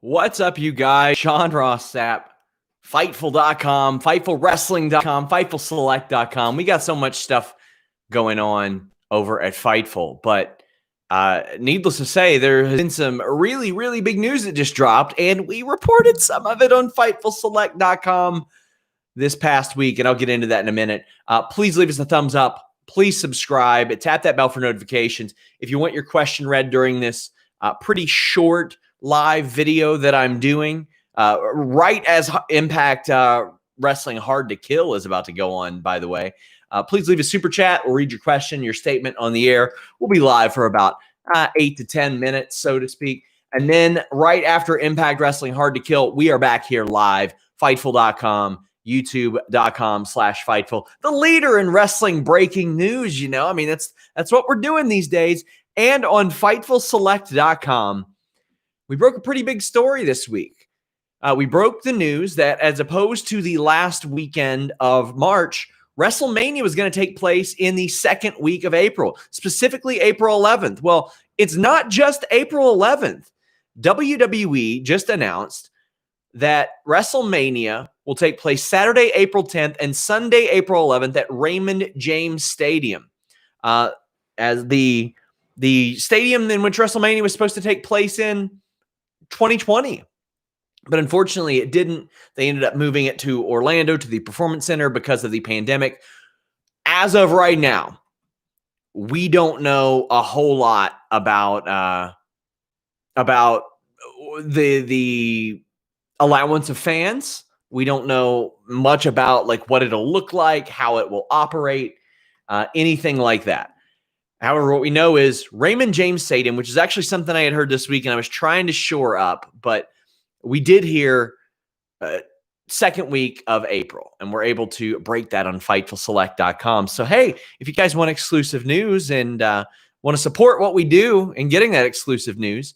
What's up, you guys? Sean Ross Sapp, Fightful.com, FightfulWrestling.com, FightfulSelect.com. We got so much stuff going on over at Fightful, but needless to say, there has been some really, really big news that just dropped, and we reported some of it on FightfulSelect.com this past week, and I'll get into that in a minute. Please leave us a thumbs up. Please subscribe. Tap that bell for notifications. If you want your question read during this pretty short live video that I'm doing right as Impact Wrestling Hard to Kill is about to go on, by the way. Please leave a super chat. We'll read your question, your statement on the air. We'll be live for about 8 to 10 minutes, so to speak. And then right after Impact Wrestling Hard to Kill, we are back here live, Fightful.com, YouTube.com/Fightful. The leader in wrestling breaking news, you know. I mean, that's what we're doing these days. And on FightfulSelect.com, we broke a pretty big story this week. We broke the news that as opposed to the last weekend of March, WrestleMania was going to take place in the second week of April, specifically April 11th. Well, it's not just April 11th. WWE just announced that WrestleMania will take place Saturday, April 10th and Sunday, April 11th at Raymond James Stadium. As the stadium in which WrestleMania was supposed to take place in 2020. But unfortunately, it didn't. They ended up moving it to Orlando, to the Performance Center, because of the pandemic. As of right now, we don't know a whole lot about the allowance of fans. We don't know much about like what it'll look like, how it will operate, anything like that. However, what we know is Raymond James Stadium, which is actually something I had heard this week, and I was trying to shore up, but we did hear second week of April, and we're able to break that on FightfulSelect.com. So, hey, if you guys want exclusive news and want to support what we do in getting that exclusive news,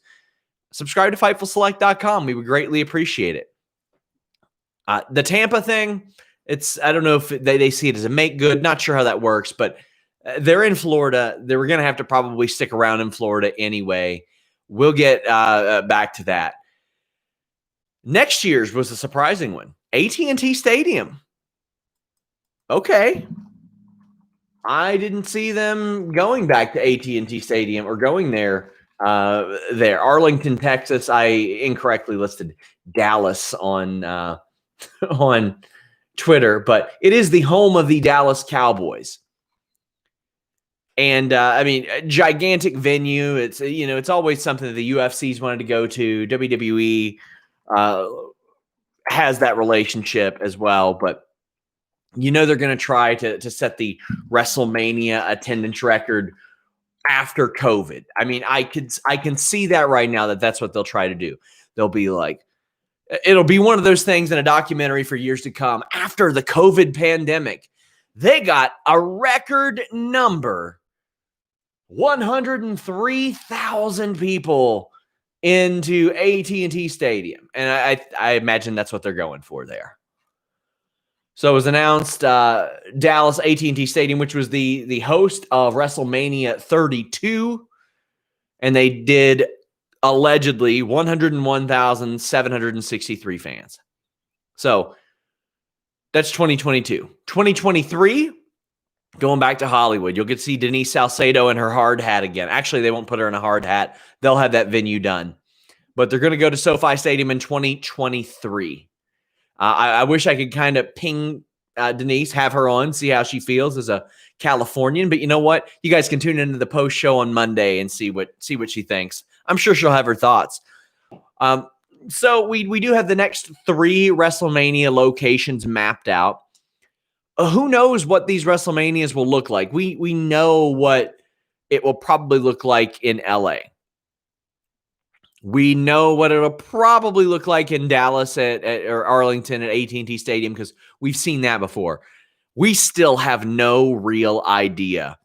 subscribe to FightfulSelect.com. We would greatly appreciate it. The Tampa thing, I don't know if they see it as a make good. Not sure how that works, but they're in Florida. They were going to have to probably stick around in Florida anyway. We'll get back to that. Next year's was a surprising one. at&t Stadium. Okay. I didn't see them going back to at&t Stadium or going there. Arlington, Texas. I incorrectly listed Dallas on on Twitter, but it is the home of the Dallas Cowboys. And I mean, a gigantic venue. It's it's always something that the UFC's wanted to go to. WWE has that relationship as well, but they're going to try to set the WrestleMania attendance record after COVID. I mean, I can see that right now that's what they'll try to do. They'll be like, it'll be one of those things in a documentary for years to come. After the COVID pandemic, they got a record number. 103,000 people into at&t Stadium. And I imagine that's what they're going for there. So it was announced Dallas at&t Stadium, which was the host of WrestleMania 32. And they did allegedly 101,763 fans. So that's 2022. 2023, going back to Hollywood, you'll get to see Denise Salcedo in her hard hat again. Actually, they won't put her in a hard hat. They'll have that venue done. But they're going to go to SoFi Stadium in 2023. I wish I could kind of ping Denise, have her on, see how she feels as a Californian. But you know what? You guys can tune into the post show on Monday and see what she thinks. I'm sure she'll have her thoughts. So we do have the next 3 WrestleMania locations mapped out. Who knows what these WrestleManias will look like? We know what it will probably look like in LA. We know what it'll probably look like in Dallas or Arlington at at&t Stadium because we've seen that before. We still have no real idea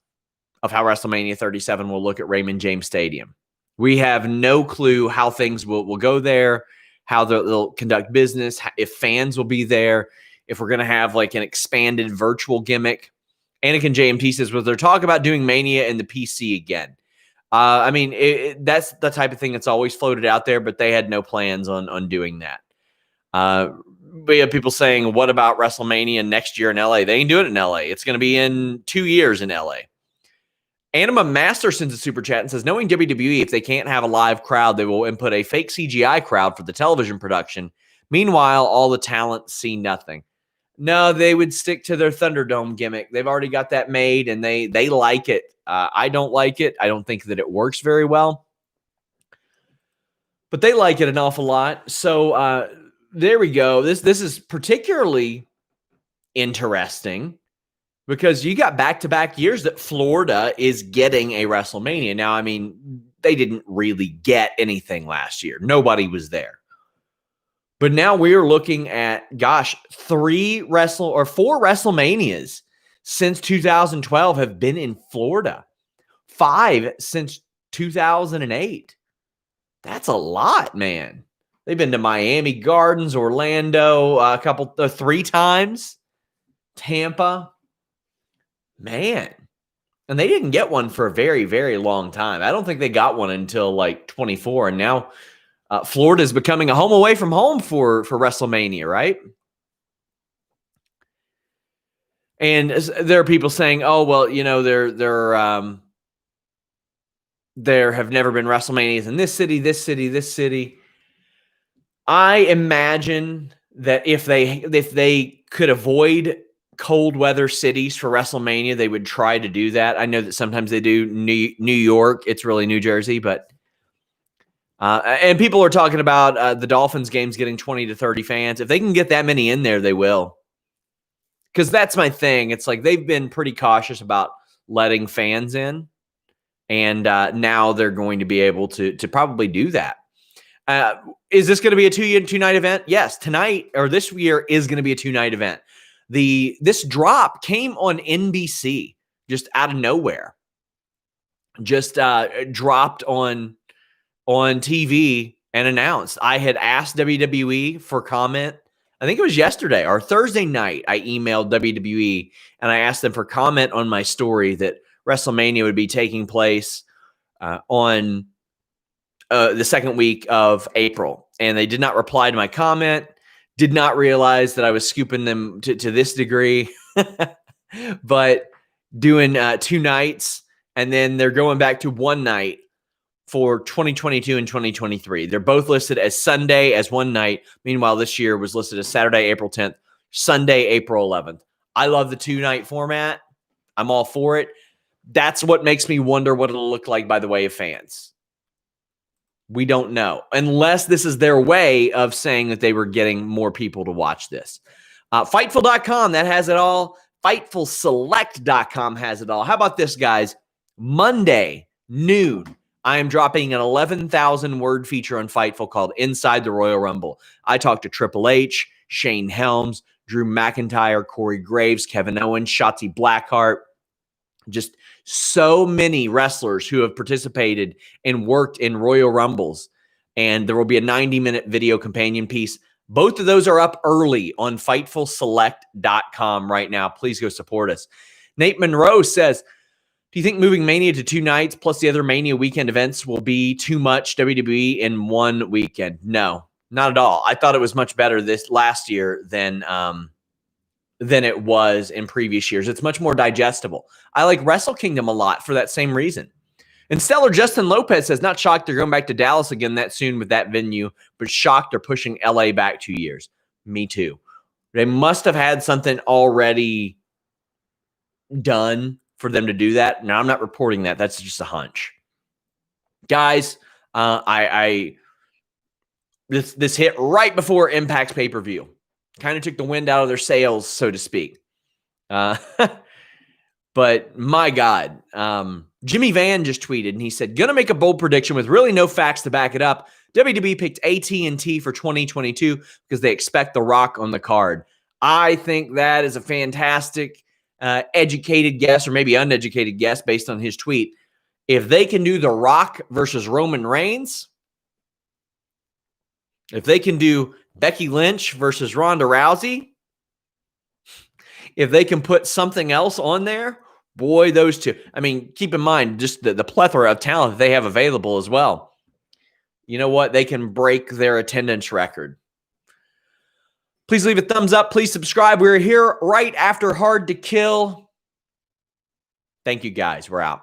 of how WrestleMania 37 will look at Raymond James Stadium. We have no clue how things will go there, how they'll conduct business, if fans will be there, if we're going to have like an expanded virtual gimmick. Anakin JMT says, well, they're talking about doing Mania in the PC again. I mean, that's the type of thing that's always floated out there, but they had no plans on doing that. We have people saying, what about WrestleMania next year in LA? They ain't doing it in LA. It's going to be in 2 years in LA. Anima Master sends a super chat and says, knowing WWE, if they can't have a live crowd, they will input a fake CGI crowd for the television production. Meanwhile, all the talent see nothing. No, they would stick to their Thunderdome gimmick. They've already got that made, and they like it. I don't like it. I don't think that it works very well. But they like it an awful lot. So there we go. This is particularly interesting because you got back-to-back years that Florida is getting a WrestleMania. Now, I mean, they didn't really get anything last year. Nobody was there. But now we're looking at, gosh, 4 WrestleManias since 2012 have been in Florida. 5 since 2008. That's a lot, man. They've been to Miami Gardens, Orlando, 3 times. Tampa. Man. And they didn't get one for a very, very long time. I don't think they got one until like 24. And now Florida is becoming a home away from home for WrestleMania, right? And there are people saying, oh, well, you know, there have never been WrestleManias in this city, this city, this city. I imagine that if they could avoid cold weather cities for WrestleMania, they would try to do that. I know that sometimes they do New York. It's really New Jersey, but and people are talking about the Dolphins games getting 20 to 30 fans. If they can get that many in there, they will. Because that's my thing. It's like they've been pretty cautious about letting fans in. And now they're going to be able to probably do that. Is this going to be a 2-night event? Yes, tonight or this year is going to be a 2-night event. This drop came on NBC just out of nowhere. Just dropped on TV and announced. I had asked WWE for comment. I think it was yesterday or Thursday night. I emailed WWE and I asked them for comment on my story that WrestleMania would be taking place on the second week of April. And they did not reply to my comment, did not realize that I was scooping them to this degree, but doing 2 nights. And then they're going back to 1 night for 2022 and 2023. They're both listed as Sunday as 1 night. Meanwhile, this year was listed as Saturday, April 10th, Sunday, April 11th. I love the 2-night format. I'm all for it. That's what makes me wonder what it'll look like by the way of fans. We don't know. Unless this is their way of saying that they were getting more people to watch this. Fightful.com, that has it all. FightfulSelect.com has it all. How about this, guys? Monday, noon, I am dropping an 11,000-word feature on Fightful called Inside the Royal Rumble. I talked to Triple H, Shane Helms, Drew McIntyre, Corey Graves, Kevin Owens, Shotzi Blackheart. Just so many wrestlers who have participated and worked in Royal Rumbles. And there will be a 90-minute video companion piece. Both of those are up early on FightfulSelect.com right now. Please go support us. Nate Monroe says, do you think moving Mania to 2 nights plus the other Mania weekend events will be too much WWE in 1 weekend? No, not at all. I thought it was much better this last year than it was in previous years. It's much more digestible. I like Wrestle Kingdom a lot for that same reason. And Stellar Justin Lopez says, not shocked they're going back to Dallas again that soon with that venue, but shocked they're pushing LA back 2 years. Me too. They must have had something already done for them to do that. Now, I'm not reporting that. That's just a hunch. Guys, this hit right before Impact's pay-per-view. Kind of took the wind out of their sails, so to speak. But my God, Jimmy Van just tweeted, and he said, gonna make a bold prediction with really no facts to back it up. WWE picked at&t for 2022 because they expect The Rock on the card. I think that is a fantastic educated guess, or maybe uneducated guess based on his tweet. If they can do The Rock versus Roman Reigns, if they can do Becky Lynch versus Ronda Rousey, if they can put something else on there, Boy, those two. I mean, keep in mind just the plethora of talent that they have available as well. You know what? They can break their attendance record. Please leave a thumbs up. Please subscribe. We're here right after Hard to Kill. Thank you, guys. We're out.